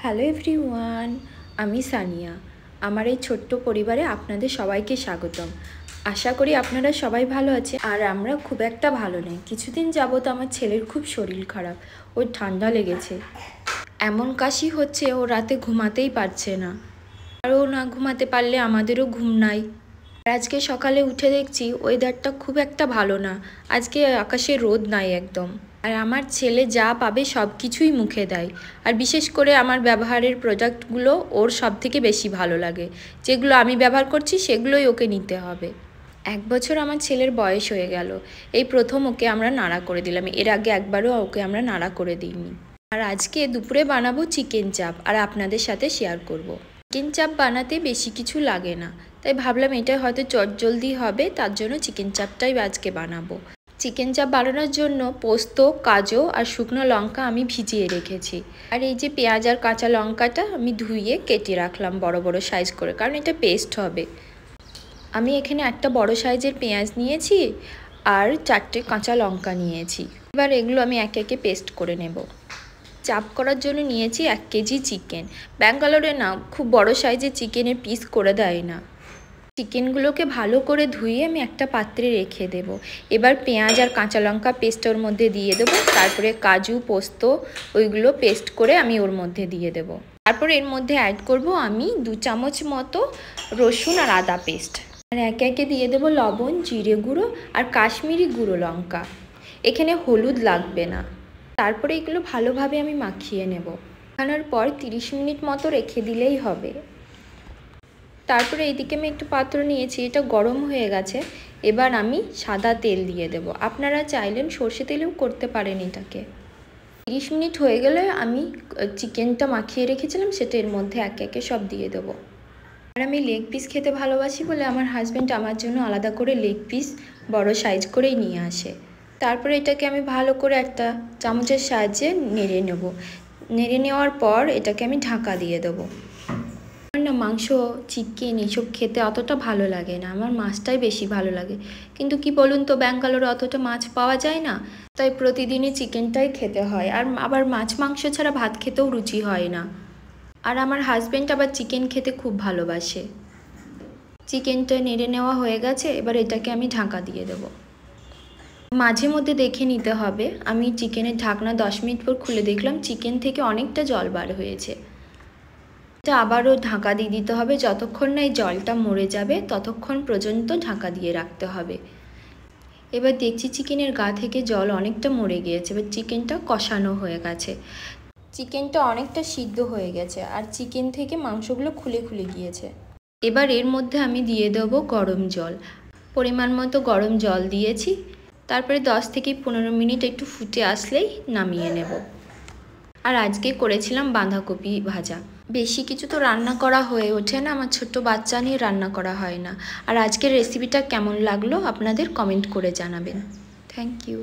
Hello everyone, আমি সানিয়া। আমার এই ছোট্ট পরিবারে আপনাদের সবাইকে স্বাগতম। আশা করি আপনারা সবাই ভালো আছে, আর আমরা খুব একটা ভালো নেই। কিছুদিন যাবত আমার ছেলের খুব শরীর খারাপ, ওর ঠান্ডা লেগেছে, এমন কাশি হচ্ছে ও রাতে ঘুমাতেই পারছে না। আর ও না ঘুমাতে পারলে আমাদেরও ঘুম নাই। আর আজকে সকালে উঠে দেখছি ওয়েদারটা খুব একটা ভালো না, আজকে আকাশে রোদ নাই একদম। আর আমার ছেলে যা পাবে সব কিছুই মুখে দেয়, আর বিশেষ করে আমার ব্যবহারের প্রোডাক্টগুলো ওর সব থেকে বেশি ভালো লাগে। যেগুলো আমি ব্যবহার করছি সেগুলোই ওকে নিতে হবে। 1 বছর আমার ছেলের বয়স হয়ে গেল, এই প্রথম ওকে আমরা নাড়া করে দিলাম, এর আগে একবারও ওকে আমরা নাড়া করে দিইনি। আর আজকে দুপুরে বানাবো চিকেন চাপ, আর আপনাদের সাথে শেয়ার করব। চিকেন চাপ বানাতে বেশি কিছু লাগে না, তাই ভাবলাম এটা হয়তো চটজলদি হবে, তার জন্য চিকেন চাপটাই আজকে বানাবো। চিকেন চাপ বানানোর জন্য পোস্ত, কাজু আর শুকনো লঙ্কা আমি ভিজিয়ে রেখেছি। আর এই যে পেঁয়াজ আর কাঁচা লঙ্কাটা আমি ধুয়ে কেটে রাখলাম বড় বড় সাইজ করে, কারণ এটা পেস্ট হবে। আমি এখানে একটা বড় সাইজের পেঁয়াজ নিয়েছি আর 4টে কাঁচা লঙ্কা নিয়েছি। এবার এগুলো আমি একে একে পেস্ট করে নেব। চাপ করার জন্য নিয়েছি 1 কেজি চিকেন। ব্যাঙ্গালোরে না খুব বড় সাইজের চিকেনের পিস করে দেয় না। চিকেনগুলোকে ভালো করে ধুয়ে আমি একটা পাত্রে রেখে দেব। এবার পেঁয়াজ আর কাঁচা লঙ্কা পেস্ট ওর মধ্যে দিয়ে দেবো, তারপরে কাজু পোস্ত ওইগুলো পেস্ট করে আমি ওর মধ্যে দিয়ে দেব। তারপরে এর মধ্যে অ্যাড করব আমি 2 চামচ মতো রসুন আর আদা পেস্ট। আর একে একে দিয়ে দেবো লবণ, জিরে গুঁড়ো আর কাশ্মীরি গুঁড়ো লঙ্কা। এখানে হলুদ লাগবে না। তারপরে এগুলো ভালোভাবে আমি মাখিয়ে নেব। মাখানোর পর 30 মিনিট মতো রেখে দিলেই হবে। তারপরে এইদিকে আমি একটু পাত্র নিয়েছি, এটা গরম হয়ে গেছে। এবার আমি সাদা তেল দিয়ে দেব। আপনারা চাইলেন সর্ষে তেলেও করতে পারেন এটাকে। 30 মিনিট হয়ে গেলে আমি চিকেনটা মাখিয়ে রেখেছিলাম সেটা এর মধ্যে একে একে সব দিয়ে দেবো। আর আমি লেগ পিস খেতে ভালোবাসি বলে আমার হাজব্যান্ড আমার জন্য আলাদা করে লেগ পিস বড় সাইজ করেই নিয়ে আসে। তারপরে এটাকে আমি ভালো করে একটা চামচের সাহায্যে নেড়ে নেব। নেড়ে নেওয়ার পর এটাকে আমি ঢাকা দিয়ে দেবো। আমার না মাংস, চিকেন এসব খেতে অতটা ভালো লাগে না, আমার মাছটাই বেশি ভালো লাগে। কিন্তু কি বলুন তো, ব্যাঙ্গালোরে অতটা মাছ পাওয়া যায় না, তাই প্রতিদিনই চিকেনটাই খেতে হয়। আর আবার মাছ মাংস ছাড়া ভাত খেতেও রুচি হয় না। আর আমার হাজব্যান্ড আবার চিকেন খেতে খুব ভালোবাসে। চিকেনটা নেড়ে নেওয়া হয়ে গেছে, এবার এটাকে আমি ঢাকা দিয়ে দেব। মাঝে মধ্যে দেখে নিতে হবে। আমি চিকেনের ঢাকনা 10 মিনিট পর খুলে দেখলাম চিকেন থেকে অনেকটা জল বার হয়েছে। এটা আবারও ঢাকা দিয়ে দিতে হবে, যতক্ষণ না এই জলটা মরে যাবে ততক্ষণ পর্যন্ত ঢাকা দিয়ে রাখতে হবে। এবার দেখছি চিকেনের গা থেকে জল অনেকটা মরে গিয়েছে, এবার চিকেনটা কষানো হয়ে গেছে। চিকেনটা অনেকটা সিদ্ধ হয়ে গেছে আর চিকেন থেকে মাংসগুলো খুলে খুলে গিয়েছে। এবার এর মধ্যে আমি দিয়ে দেবো গরম জল। পরিমাণ মতো গরম জল দিয়েছি। তারপরে 10 থেকে 15 মিনিট একটু ফুটে আসলেই নামিয়ে নেব। আর আজকে করেছিলাম বাঁধাকপি ভাজা। বেশি কিছু তো রান্না করা হয়ে ওঠে না, আমার ছোট্ট বাচ্চা নিয়ে রান্না করা হয় না। আর আজকের রেসিপিটা কেমন লাগলো আপনাদের কমেন্ট করে জানাবেন। Thank you.